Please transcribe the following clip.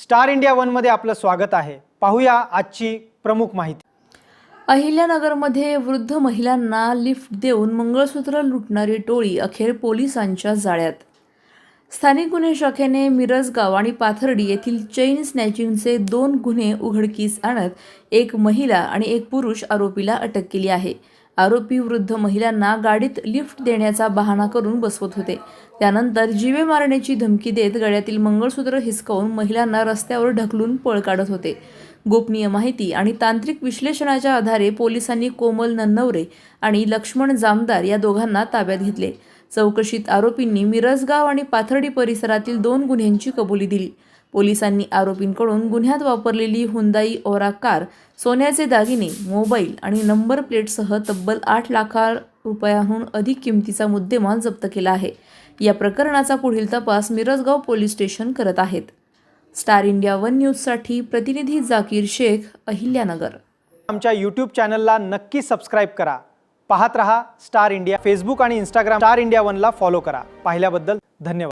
Star India one मध्ये आपलं स्वागत आहे। पाहूया आजची प्रमुख माहिती। अहिल्यानगरमध्ये वृद्ध महिलांना लिफ्ट देऊन मंगळसूत्र लुटणारी टोळी अखेर पोलिसांच्या जाळ्यात। स्थानिक गुन्हे शाखेने मिरजगाव आणि पाथर्डी येथील चेन स्नॅचिंगचे 2 गुन्हे उघडकीस आणत एक महिला आणि एक पुरुष आरोपीला अटक केली आहे। आरोपी वृद्ध महिलांना गाडीत लिफ्ट देण्याचा बहाणा करून बसवत होते। त्यानंतर जीवे मारण्याची धमकी देत गळ्यातील मंगळसूत्र हिसकावून महिलांना रस्त्यावर ढकलून पळ काढत होते। गोपनीय माहिती आणि तांत्रिक विश्लेषणाच्या आधारे पोलिसांनी कोमल नन्नवरे आणि लक्ष्मण जामदार या दोघांना ताब्यात घेतले। चौकशीत आरोपींनी मिरजगाव आणि पाथर्डी परिसरातील 2 गुन्ह्यांची कबुली दिली। पोलिसांनी आरोपींकडून गुन्ह्यात वापरलेली हुंदाई ओरा कार, सोन्याचे दागिने, मोबाईल आणि नंबर प्लेटसह तब्बल 8 लाख रुपयांहून अधिक किमतीचा मुद्देमाल जप्त केला आहे। या प्रकरणाचा पुढील तपास मिरजगाव पोलीस स्टेशन करत आहेत। स्टार इंडिया वन न्यूजसाठी प्रतिनिधी जाकीर शेख, अहिल्यानगर। आमच्या यूट्यूब चॅनलला नक्की सबस्क्राइब करा। पाहत रहा स्टार इंडिया। फेसबुक आणि इंस्टाग्राम स्टार इंडिया वनला फॉलो करा। पाहिल्याबद्दल धन्यवाद।